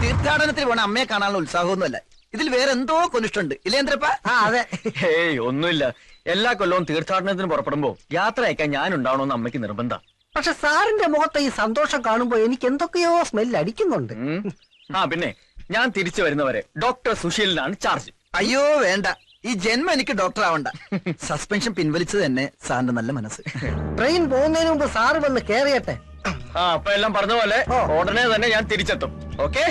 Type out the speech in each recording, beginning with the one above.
തീർത്ഥാടനത്തിൽ പോണ അമ്മയെ കാണാനുള്ള ഉത്സാഹമൊന്നുമല്ല. ഇതിൽ വേറെ എന്തോ കൊനിഷ്ടുണ്ട് ഇല്ലേന്ദ്രപ്പ? അതെ. ഏയ് ഒന്നുമില്ല. എല്ലാ കൊല്ലവും തീർത്ഥാടനത്തിന് പുറപ്പെടുമ്പോ യാത്ര അയക്കാൻ ഞാൻ ഉണ്ടാവണമെന്ന് അമ്മയ്ക്ക് നിർബന്ധം. പക്ഷെ സാറിന്റെ മുഖത്ത് ഈ സന്തോഷം കാണുമ്പോ എനിക്ക് എന്തൊക്കെയോ സ്മെല്ല് അടിക്കുന്നുണ്ട്. പിന്നെ ഞാൻ തിരിച്ചു വരുന്നവരെ ഡോക്ടർ സുശീലിനാണ് ചാർജ്. അയ്യോ വേണ്ട, ഈ ജന്മം എനിക്ക് ഡോക്ടർ ആവണ്ട. സസ്പെൻഷൻ പിൻവലിച്ചത് തന്നെ സാറിന്റെ നല്ല മനസ്സ്. ട്രെയിൻ പോകുന്നതിന് മുമ്പ് സാറ് വന്ന് കേറിയട്ടെ. അപ്പൊ എല്ലാം പറഞ്ഞ പോലെ ഉടനെ തന്നെ ഞാൻ തിരിച്ചെത്തും. ഓക്കെ?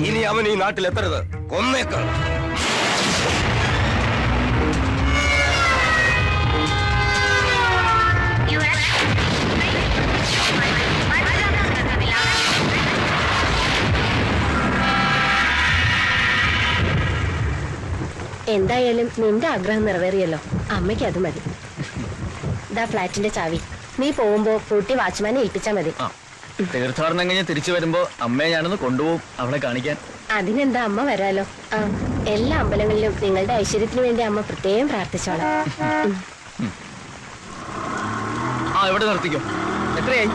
ഇനി അവൻ ഈ നാട്ടിൽ എത്തരുത്, കൊന്നേക്കാം. എന്തായാലും നിന്റെ ആഗ്രഹം നിറവേറിയല്ലോ. അമ്മയ്ക്ക് അത് മതി. ദാ ഫ്ലാറ്റിന്റെ ചാവി. നീ പോകുമ്പോ കൂട്ടി വാച്ച്മാനെ ഏൽപ്പിച്ചാ മതി. തീർത്ഥാടനം കഴിഞ്ഞ് തിരിച്ചു വരുമ്പോ അമ്മയെ ഞാനൊന്ന് കൊണ്ടുപോകും അവളെ കാണിക്കാൻ. അതിനെന്താ, അമ്മ വരാലോ. എല്ലാ അമ്പലങ്ങളിലും നിങ്ങളുടെ ഐശ്വര്യത്തിന് വേണ്ടി അമ്മ പ്രത്യേകം പ്രാർത്ഥിച്ചോളാം. ഇവിടെ നിർത്തിക്കോ. എത്രയായി?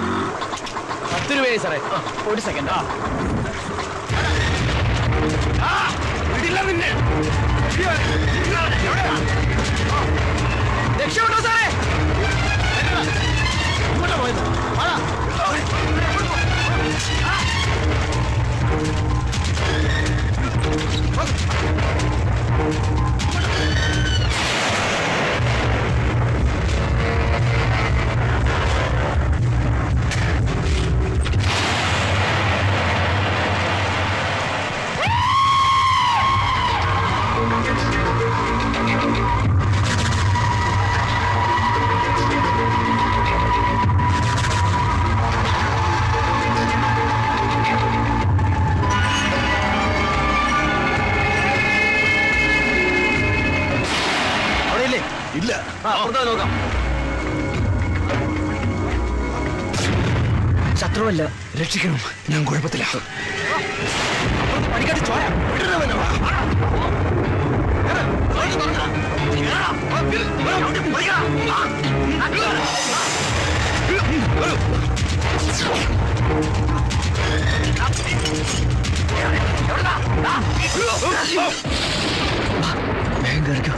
10 രൂപയായി സാറേ. ഒരു സെക്കൻഡ്. രക്ഷപ്പെട്ടോ സാറേ? പോയത് ഇല്ല. നോക്കാം. ശത്രുവല്ല, രക്ഷിക്കണം. ഞാൻ കുഴപ്പത്തില്ല. പണിക്കാട്ടി ചോര. വേഗം കയറിക്കോ.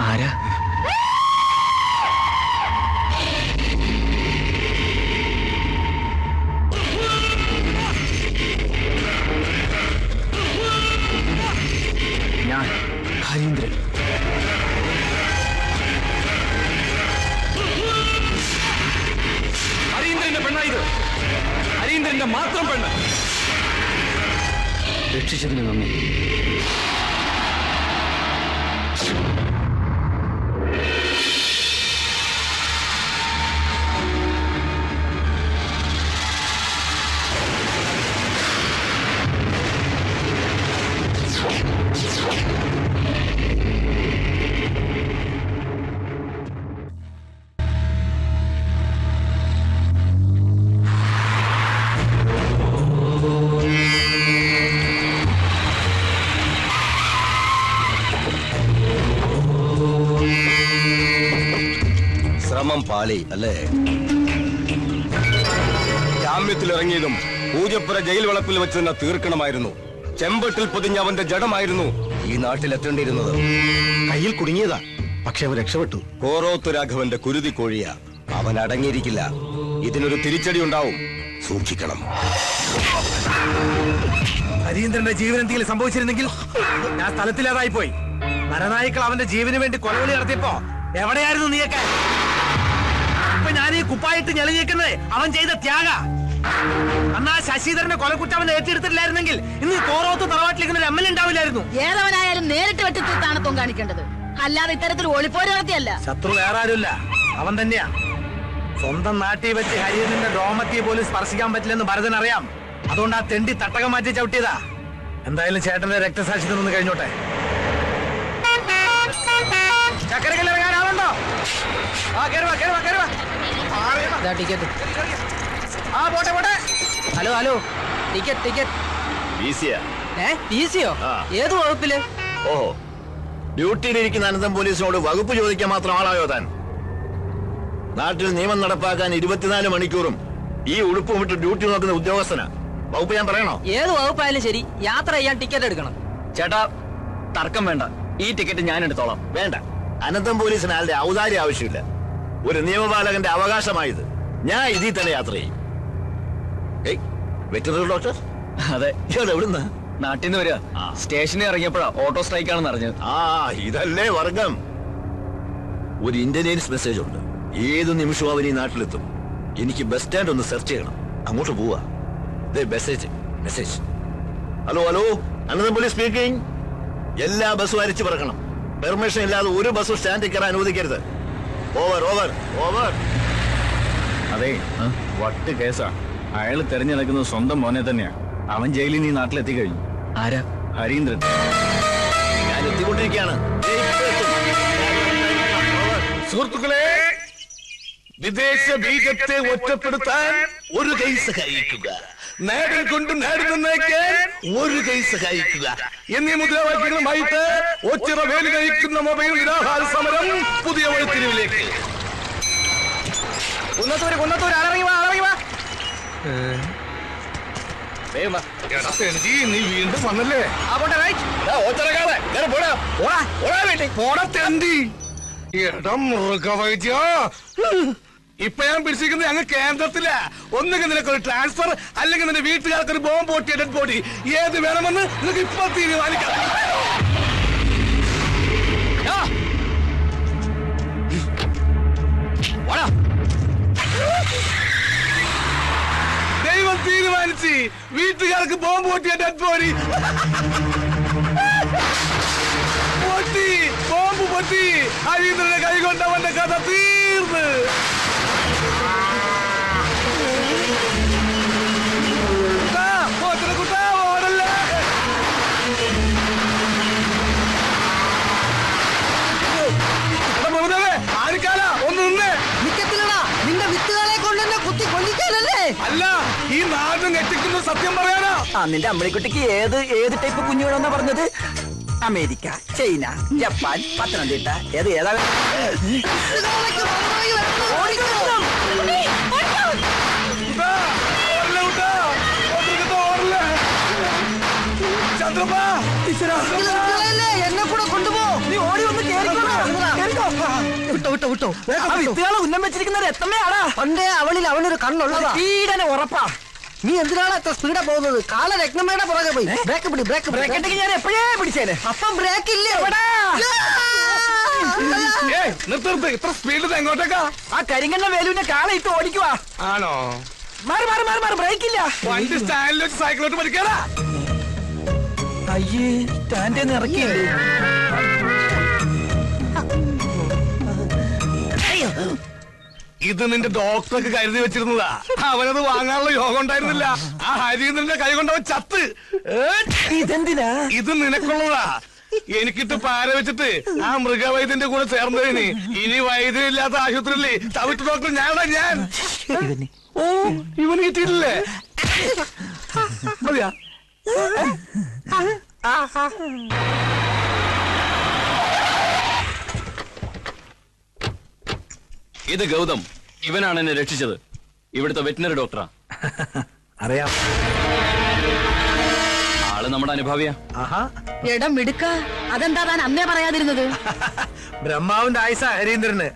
ആരാ? ഞാൻ ഹരീന്ദ്രൻ. ഹരീന്ദ്രന്റെ പെണ്ണായത്. ഹരീന്ദ്രന്റെ മാത്രം പെണ്ണ്. രക്ഷിച്ചതിന് നന്ദി. ശ്രമം പാളി അല്ലേ? ജാമ്യത്തിലിറങ്ങിയതും പൂജപ്പുര ജയിൽ വളപ്പിൽ വെച്ച് തന്നെ തീർക്കണമായിരുന്നു. ചെമ്പട്ടിൽ പൊതിഞ്ഞ അവന്റെ ജഡമായിരുന്നു ഈ നാട്ടിലെത്തേണ്ടിയിരുന്നത്. കയ്യിൽ കുടുങ്ങിയതാ, പക്ഷെ അവൻ രക്ഷപ്പെട്ടു. കോറോത്ത് രാഘവന്റെ കുരുതി കോഴിയ. അവൻ അടങ്ങിയിരിക്കില്ല. ഇതിനൊരു തിരിച്ചടി ഉണ്ടാവും, സൂക്ഷിക്കണം. ഹരീന്ദ്രന്റെ ജീവൻ എന്തെങ്കിലും സംഭവിച്ചിരുന്നെങ്കിൽ ഞാൻ സ്ഥലത്തിലേതായി പോയി. നരനായിക്കൾ അവന്റെ ജീവന് വേണ്ടി കൊലവിളി നടത്തിയപ്പോ എവിടെയായിരുന്നു നീയൊക്കെ? ഇപ്പൊ ഞാൻ ഈ കുപ്പായിട്ട് ഞെളിഞ്ഞേക്കുന്നത് അവൻ ചെയ്ത ത്യാഗ. അന്നാ ശശിധരന്റെ കൊലക്കുറ്റം അവൻ ഏറ്റെടുത്തിട്ടില്ലായിരുന്നെങ്കിൽ ഇന്ന് കോറോത്ത് തറവാട്ടിലേക്ക് ഒരു MLA ഉണ്ടാവില്ലായിരുന്നു. ഏതവനായാലും നേരിട്ട് വെട്ടിത്താണത്വം കാണിക്കേണ്ടത്, അല്ലാതെ ഇത്തരത്തിൽ ഒളിപ്പോര് നടത്തിയല്ല. ശത്രു വേറെ ആരുമില്ല, അവൻ തന്നെയാ. സ്വന്തം നാട്ടിൽ വെച്ച് ഹരീന്ദ്രന്റെ ഡോമത്തിയെ പോലും സ്പർശിക്കാൻ പറ്റില്ലെന്ന് ഭരതൻ അറിയാം. അതുകൊണ്ട് ആ തെണ്ടി തട്ടകം മാറ്റി ചവിട്ടിയതാ. എന്തായാലും ചേട്ടന്റെ രക്തസാക്ഷിത്വം ഒന്ന് കഴിഞ്ഞോട്ടെ. ചക്കരക്കല്ല് ഇറങ്ങാനാവുണ്ടോ? ടിക്കറ്റ്. പോട്ടെ. Hello ticket. ഈസിയാ. ഏത് വകുപ്പില്? ഓഹോ, ഡ്യൂട്ടിയിലിരിക്കുന്ന അനന്തം പോലീസിനോട് വകുപ്പ് ചോദിക്കാൻ മാത്രം ആളായോ താൻ? നാട്ടിൽ നിയമം നടപ്പാക്കാൻ 24 മണിക്കൂറും ഈ ഉടുപ്പും ഇട്ട് ഡ്യൂട്ടി നോക്കുന്ന ഉദ്യോഗസ്ഥനാ. വകുപ്പ് ഞാൻ പറയണോ? ഏത് വകുപ്പായാലും ശരി, യാത്ര ചെയ്യാൻ ടിക്കറ്റ് എടുക്കണം. ചേട്ടാ, തർക്കം വേണ്ട. ഈ ടിക്കറ്റ് ഞാൻ എടുത്തോളാം. വേണ്ട, അനന്തം പോലീസിന് ആളുടെ ഔദാര്യം ആവശ്യമില്ല. ഒരു നിയമപാലകന്റെ അവകാശമായത്. ഞാൻ ഇതിൽ തന്നെ യാത്ര ചെയ്യും. Veterinary doctor? അതെ. എവിടുന്ന? നാട്ടിൽ നിന്ന് വരിക. സ്റ്റേഷനിൽ ഇറങ്ങിയപ്പോഴാ ഓട്ടോ സ്ട്രൈക്ക് ആണെന്ന് അറിഞ്ഞത്. ഇതല്ലേ വർഗം. ഒരു ഇന്റലിജൻസ് മെസ്സേജ് ഉണ്ട്. ഏത് നിമിഷവും അവൻ ഈ നാട്ടിലെത്തും. എനിക്ക് ബസ് സ്റ്റാൻഡ് ഒന്ന് സെർച്ച് ചെയ്യണം. അങ്ങോട്ട് പോവാ. മെസ്സേജ്. ഹലോ, അനന്തം പോലീസ് സ്പീക്കിംഗ്. എല്ലാ ബസ്സും അരിച്ചു പറക്കണം. പെർമിഷൻ ഇല്ലാതെ ഒരു ബസ്സും സ്റ്റാൻഡിൽ കയറാൻ അനുവദിക്കരുത്. ഓവർ. അതെ, വട്ട് കേസാ. അയാൾ തെരഞ്ഞെടുക്കുന്നത് സ്വന്തം മോനെ തന്നെയാ. അവൻ ജയിലിൽ നിന്ന് നാട്ടിലെത്തി കഴിഞ്ഞു. ആരാ? ഹരീന്ദ്രൻ. ഞാൻ എത്തിക്കൊണ്ടിരിക്കുകയാണ്. സുഹൃത്തുക്കളെ, വിദേശ ബീജത്തെ ഒറ്റപ്പെടുത്താൻ ഒരു കൈ സഹായിക്കുക, നാടിൽ കൊണ്ട് നാട് നന്നാക്കാൻ ഒരു കൈ സഹായിക്കുക എന്നീ മുദ്രാവാക്യങ്ങളുമായിട്ട് ഒച്ചിറ വേലി കഴിക്കുന്ന മൊബൈൽ നിരാഹാര സമരം പുതിയ വഴിത്തിരിവിലേക്ക്. നീ വീണ്ടും വന്നല്ലേ? ഇപ്പൊ ഞാൻ പിടിച്ചിരിക്കുന്നത് ഞങ്ങൾ കേന്ദ്രത്തിലാ. ഒന്നുകിൽ നിനക്കൊരു ട്രാൻസ്ഫർ, അല്ലെങ്കിൽ നിന്റെ വീട്ടുകാർക്കൊരു ബോംബ് പൊട്ടിയ ഡെഡ് ബോഡി. ഏത് വേണമെന്ന് നിനക്ക് ഇപ്പൊ തീരുമാനിക്കാം. ദൈവം തീരുമാനിച്ച് വീട്ടുകാർക്ക് ബോംബ് പൊട്ടിയ ഡെഡ് ബോഡി ബോംബ് പൊട്ടി. ഹരീന്ദ്രന്റെ കൈ കൊണ്ടവന്റെ കഥ തീർന്ന്. കുട്ടാ ഓടല്ലേ. ആരിക്കാല ഒന്ന് നിന്നേ. നിന്റെ വിത്തുകളെ കൊണ്ട് തന്നെ കുത്തി കൊല്ലിക്കാനല്ലേ? അല്ല, ഈ നാട് ഞെട്ടിക്കുന്ന സത്യം പറയാനാ. നിന്റെ അമ്മണിക്കുട്ടിക്ക് ഏത് ടൈപ്പ് കുഞ്ഞുങ്ങളെന്നാ പറഞ്ഞത്? അമേരിക്ക, ചൈന, ജപ്പാൻ, പത്തനംതിട്ട, ഏതാ? എന്നെ കൂടെ കൊണ്ടുപോ. നീ ഓടി ഒന്ന് വിട്ടോ. വിത്തുകളെ ഉന്നം വെച്ചിരിക്കുന്നത് എത്തമ്മയാടാ. പണ്ടേ അവനൊരു കണ്ണുള്ളതാ. ഈടനെ ഉറപ്പാ. നീ എന്തിനാണ് എത്ര സ്പീഡാ പോകുന്നത്? കാല രത്നമ്മയുടെ പുറകെ പോയി. ബ്രേക്ക് ഞാൻ എപ്പോഴേ പിടിച്ചേനെ. അപ്പം ബ്രേക്ക് ഇല്ലേ? നിർത്ത്. ഇത്ര സ്പീഡിൽ എങ്ങോട്ടേക്കാ? ആ കരിങ്കണ്ണ വേലുവിന്റെ കാളയിട്ട് ഓടിക്കുവാ. ആണോ? മാറി ബ്രേക്ക് ഇല്ല. വണ്ടി സ്റ്റാൻഡിൽ വെച്ച് സൈക്കിളോട്ട് പഠിക്കാനാ. അയ്യേ, സ്റ്റാൻഡിൽ ഇറക്കിയില്ലേ? ഇത് നിന്റെ ഡോക്ടർക്ക് കരുതി വെച്ചിരുന്നതാ. അവനത് വാങ്ങാനുള്ള യോഗം ഉണ്ടായിരുന്നില്ല. ആ ഹരീന്ദ്രന്റെ കൈ കൊണ്ടവൻ ചത്ത്. ഇതെന്തിനാ? ഇത് നിനക്കുള്ളതാ. എനിക്കിട്ട് പാര വെച്ചിട്ട് ആ മൃഗവൈദ്യന്റെ കൂടെ ചേർന്നതിന് ഇനി വൈദ്യം ഇല്ലാത്ത ആശുപത്രിയില്ലേ തവിട്ട് ഡോക്ടർ ഞാൻ. ഓ, ഇവന് കിട്ടിയിട്ടില്ലേ? മതിയാ? ഇത് ഗൗതം. ഇവനാണ് എന്നെ രക്ഷിച്ചത്. ഇവിടുത്തെ വെറ്റിനറി ഡോക്ടറാ. അറിയാം. ആള് നമ്മുടെ അനുഭാവിയാ. ഇടം മിടുക്ക. അതെന്താ താൻ അന്നേ പറയാതിരുന്നത്? ബ്രഹ്മാവിന്റെ ആയുസ ഹരീന്ദ്രന്.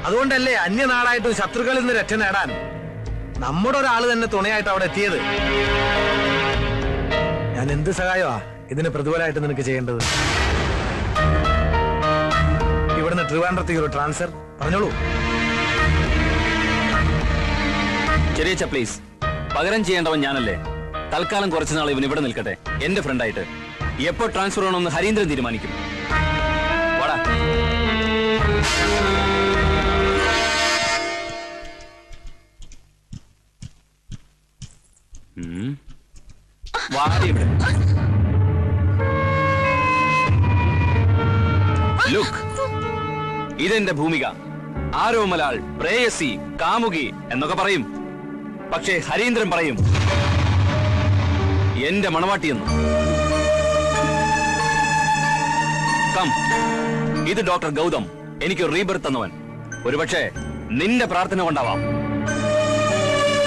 അതുകൊണ്ടല്ലേ അന്യനാടായിട്ടും ശത്രുക്കളിൽ നിന്ന് രക്ഷ നേടാൻ നമ്മുടെ ഒരാള് തന്നെ തുണയായിട്ട് അവിടെ എത്തിയത്. ഞാൻ എന്ത് സഹായമാ ഇതിന് പ്രതിഫലമായിട്ട് നിനക്ക് ചെയ്യേണ്ടത്? ഇവിടുന്ന് ട്രിവാൻഡ്രത്തേക്ക് ഒരു ട്രാൻസ്ഫർ പറഞ്ഞോളൂ. ചെറിയ പ്ലീസ്. പകരം ചെയ്യേണ്ടവൻ ഞാനല്ലേ. തൽക്കാലം കുറച്ചുനാൾ ഇവൻ ഇവിടെ നിൽക്കട്ടെ, എന്റെ ഫ്രണ്ടായിട്ട്. എപ്പോ ട്രാൻസ്ഫർ ചെയ്യണമെന്ന് ഹരീന്ദ്രൻ തീരുമാനിക്കും. വാടാ. വാടി ഇവിടെ. ലുക്ക്, ഇതെന്റെ ഭൂമിക. ആരോമലാൾ, പ്രേയസി, കാമുകി എന്നൊക്കെ പറയും. പക്ഷേ ഹരീന്ദ്രൻ പറയും എന്റെ മണവാട്ടിയെന്ന്. കം. ഇത് ഡോക്ടർ ഗൗതം, എനിക്ക് റീബർത്ത് തന്നവൻ. ഒരുപക്ഷെ നിന്റെ പ്രാർത്ഥന കൊണ്ടാവാം.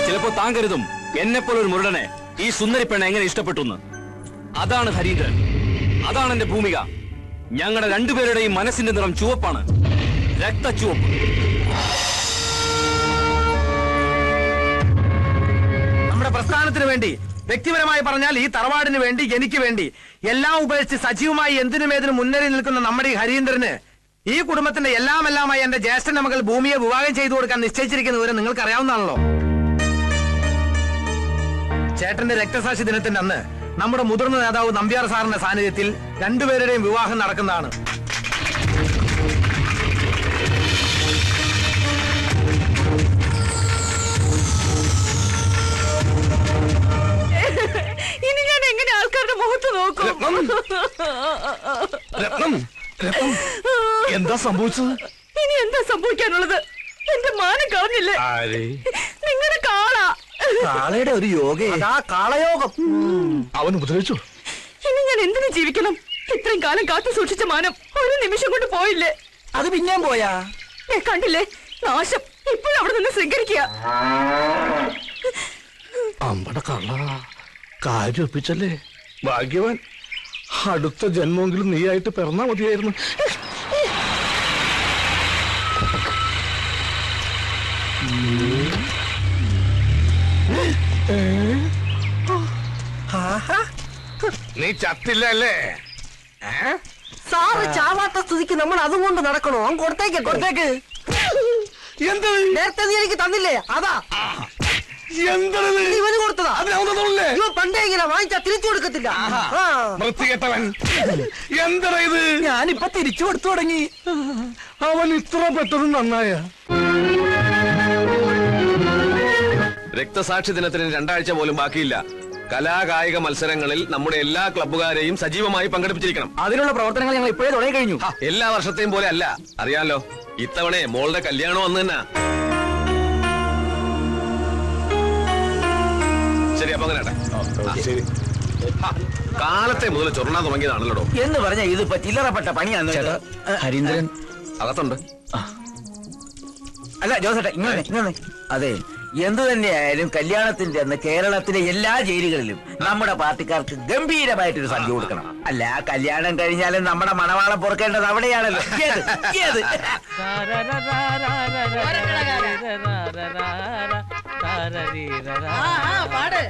ചിലപ്പോ താൻ കരുതും എന്നെപ്പോലൊരു മുരടനെ ഈ സുന്ദരി പെണ്ണ എങ്ങനെ ഇഷ്ടപ്പെട്ടു. അതാണ് ഹരീന്ദ്രൻ, അതാണ് എന്റെ ഭൂമിക. ഞങ്ങളുടെ രണ്ടുപേരുടെയും മനസ്സിന്റെ നിറം ചുവപ്പാണ്, രക്തച്ചുവപ്പ്. നമ്മുടെ പ്രസ്ഥാനത്തിന് വേണ്ടി, വ്യക്തിപരമായി പറഞ്ഞാൽ ഈ തറവാടിന് വേണ്ടി, എനിക്ക് വേണ്ടി എല്ലാം ഉപേക്ഷിച്ച് സജീവമായി എന്തിനും ഏതിനും മുന്നേറി നിൽക്കുന്ന നമ്മുടെ ഈ ഹരീന്ദ്രന് ഈ കുടുംബത്തിന്റെ എല്ലാമായി എന്റെ ജ്യേഷ്ഠന്റെ മകൾ ഭൂമിയെ വിവാഹം ചെയ്തു കൊടുക്കാൻ നിശ്ചയിച്ചിരിക്കുന്ന വിവരം നിങ്ങൾക്ക് അറിയാവുന്നതാണല്ലോ. ചേട്ടന്റെ രക്തസാക്ഷി ദിനത്തിന്റെ അന്ന് നമ്മുടെ മുതിർന്ന നേതാവ് നമ്പ്യാർ സാറിന്റെ സാന്നിധ്യത്തിൽ രണ്ടുപേരുടെയും വിവാഹം നടക്കുന്നതാണ്. ഇനി ഞാൻ എങ്ങനെ ആൾക്കാരുടെ മുഖത്ത് നോക്കും? എന്താ സംഭവിച്ചത്? ഇനി എന്താ സംഭവിക്കാനുള്ളത്? എന്റെ മാനം കളഞ്ഞില്ലേ നിങ്ങളുടെ കാള? കാളയുടെ ഒരു യോഗ, അതാ കാളയോഗം. അവൻ ഉപദ്രവിച്ചു. ഇനി ഞാൻ എന്തിനു ജീവിക്കണം? ഇത്രയും കാലം കാത്തു സൂക്ഷിച്ച മാനം ഒരു നിമിഷം കൊണ്ട് പോയില്ലേ? അത് പിന്നെയും പോയാ? കണ്ടില്ലേ നാശം? ഇപ്പോഴും അവിടെ നിന്ന് സ്വീകരിക്കുക. അമ്പട കള്ള കാര്യം ഒപ്പിച്ചല്ലേ? ഭാഗ്യവാൻ. അടുത്ത ജന്മമെങ്കിലും നീയായിട്ട് പിറന്നാ മതിയായിരുന്നു. നീ ചത്തില്ല അല്ലേ? സാറ് ചാവാത്ത സ്ഥിതിക്ക് നമ്മൾ അതും കൊണ്ട് നടക്കണോ? അവൻ കൊടുത്തേക്ക് കൊടുത്തേക്ക്. എന്ത് നേരത്തെ നീ എനിക്ക് തന്നില്ലേ? അതാ എന്താണ് ഇവന് കൊടുത്തതാ. ഇവ പണ്ടേ ഇങ്ങനെ വാങ്ങിച്ചാ തിരിച്ചു കൊടുക്കത്തില്ല. വൃത്തികെട്ടവൻ. എന്താ ഇത്? ഞാനിപ്പൊ തിരിച്ചു കൊടുത്തു തുടങ്ങി. അവൻ ഇത്ര പെട്ടെന്ന് നന്നായ? രക്തസാക്ഷി ദിനത്തിന് 2 ആഴ്ച പോലും ബാക്കിയില്ല. കലാകായിക മത്സരങ്ങളിൽ നമ്മുടെ എല്ലാ ക്ലബ്ബുകാരെയും സജീവമായി പങ്കെടുപ്പിച്ചിരിക്കണം. അതിനുള്ള പ്രവർത്തനങ്ങൾ ഞങ്ങൾ ഇപ്പോഴേ തുടങ്ങി കഴിഞ്ഞു. എല്ലാ വർഷത്തെയും പോലെ അല്ല, അറിയാലോ. ഇത്തവണ മോളുടെ കല്യാണം വന്നു തന്നെ. ശരി, അപ്പൊ അങ്ങനെ കാലത്തെ മുതൽ ചൊറണാൻ തുടങ്ങിയതാണല്ലോ എന്ന് പറഞ്ഞ ഇതിപ്പോ ചില്ലറപ്പെട്ട പണിയാണ്. ഹരീന്ദ്രൻ അകത്തുണ്ട്. അല്ല ജോസേട്ടാ, ഇങ്ങനെ അതെ, എന്തു തന്നെയായാലും കല്യാണത്തിന്റെ അന്ന് കേരളത്തിലെ എല്ലാ ജയിലുകളിലും നമ്മുടെ പാർട്ടിക്കാർക്ക് ഗംഭീരമായിട്ടൊരു സംഖ്യ കൊടുക്കണം. അല്ല, കല്യാണം കഴിഞ്ഞാലും നമ്മുടെ മണവാളം പൊറുക്കേണ്ടത് അവിടെയാണല്ലോ. പാട്.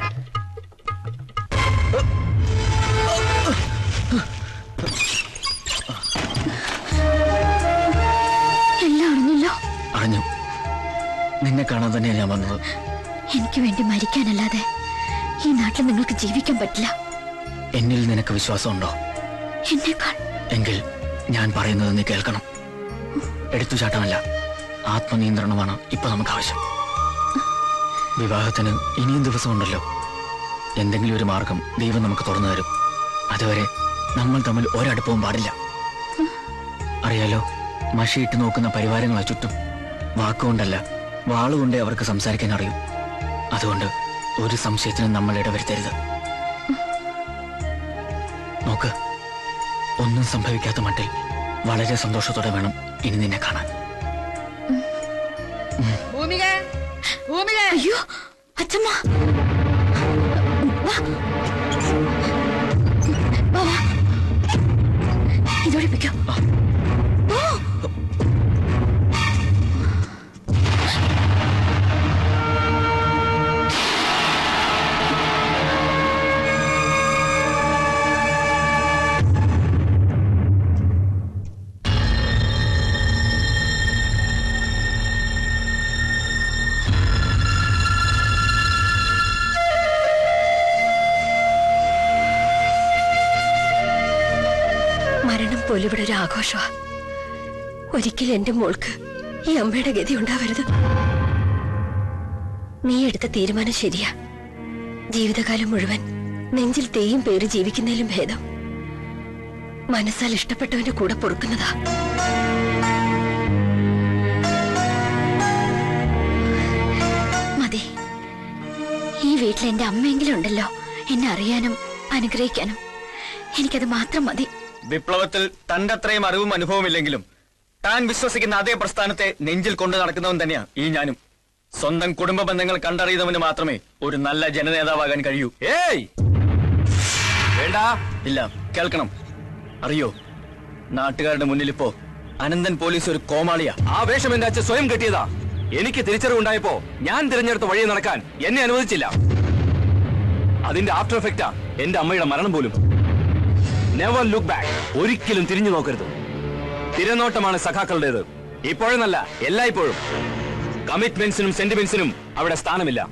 എല്ലാം അറിഞ്ഞല്ലോ. അറിഞ്ഞു. നിന്നെ കാണാൻ തന്നെയാ ഞാൻ വന്നത്. എനിക്ക് വേണ്ടി മരിക്കാനല്ലാതെ ഈ നാട്ടിൽ നിങ്ങൾക്ക് ജീവിക്കാൻ പറ്റില്ല. എന്നിൽ നിനക്ക് വിശ്വാസമുണ്ടോ? എന്നേക്കാൾ. എങ്കിൽ ഞാൻ പറയുന്നത് നീ കേൾക്കണം. എടുത്തുചാട്ടമല്ല, ആത്മനിയന്ത്രണമാണ് ഇപ്പൊ നമുക്ക് ആവശ്യം. വിവാഹത്തിന് ഇനിയും ദിവസമുണ്ടല്ലോ. എന്തെങ്കിലും ഒരു മാർഗം ദൈവം നമുക്ക് തുറന്നു തരും. അതുവരെ നമ്മൾ തമ്മിൽ ഒരടുപ്പവും പാടില്ല. അറിയാലോ, മഷിയിട്ട് നോക്കുന്ന പരിവാരങ്ങളാ ചുറ്റും. വാക്കുകൊണ്ടല്ല, വാളുകൊണ്ടേ അവർക്ക് സംസാരിക്കാൻ അറിയും. അതുകൊണ്ട് ഒരു സംശയത്തിനും നമ്മൾ ഇടവരുത്തരുത്. നോക്ക്, ഒന്നും സംഭവിക്കാത്ത മട്ടിൽ വളരെ സന്തോഷത്തോടെ വേണം ഇനി നിന്നെ കാണാൻ. ഭൂമിക, ഭൂമിക. അയ്യോ അച്ഛമ്മ, ഇതോടിപ്പിക്കോ. മരണം പോലും ഇവിടെ ഒരു ആഘോഷമാ. ഒരിക്കലും എന്റെ മോൾക്ക് ഈ അമ്മയുടെ ഗതി ഉണ്ടാവരുത്. നീ എടുത്ത തീരുമാനം ശരിയാ. ജീവിതകാലം മുഴുവൻ നെഞ്ചിൽ തേയും പേര് ജീവിക്കുന്നതിലും ഭേദം മനസ്സാൽ ഇഷ്ടപ്പെട്ടവന്റെ കൂടെ പൊറുക്കുന്നതാ. മതി, ഈ വീട്ടിൽ എന്റെ അമ്മയെങ്കിലും ഉണ്ടല്ലോ എന്നെ അറിയാനും അനുഗ്രഹിക്കാനും. എനിക്കത് മാത്രം മതി. വിപ്ലവത്തിൽ തന്റെ അത്രയും അറിവും അനുഭവമില്ലെങ്കിലും താൻ വിശ്വസിക്കുന്ന അതേ പ്രസ്ഥാനത്തെ നെഞ്ചിൽ കൊണ്ടു നടക്കുന്നവൻ തന്നെയാ ഈ ഞാനും. സ്വന്തം കുടുംബ ബന്ധങ്ങൾ കണ്ടറിയുന്നവന് മാത്രമേ ഒരു നല്ല ജനനേതാവാകാൻ കഴിയൂ. ഏയ് വേണ്ട. ഇല്ല, കേൾക്കണം. അറിയോ, നാട്ടുകാരുടെ മുന്നിൽ ഇപ്പോ അനന്തൻ പോലീസ് ഒരു കോമാളിയാ. ആ വേഷം എന്റെ അച്ഛൻ സ്വയം കെട്ടിയതാ. എനിക്ക് തിരിച്ചറിവുണ്ടായപ്പോ ഞാൻ തിരഞ്ഞെടുത്ത വഴി നടക്കാൻ എന്നെ അനുവദിച്ചില്ല. അതിന്റെ ആഫ്റ്റർ എഫക്റ്റാ എന്റെ അമ്മയുടെ മരണം പോലും. Never look back. ഒരിക്കലും തിരിഞ്ഞു നോക്കരുത്. തിരനോട്ടമാണ് സഖാക്കളുടേത്. ഇപ്പോഴെന്നല്ല, എല്ലായ്പ്പോഴും. കമ്മിറ്റ്മെന്റ്സിനും സെന്റിമെന്റ്സിനും അവിടെ സ്ഥാനമില്ല.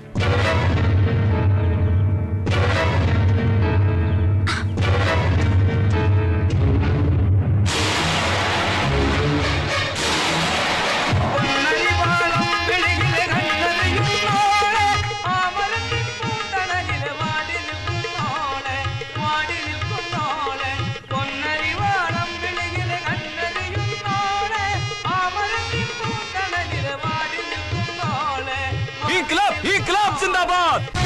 Inqilab Zindabad!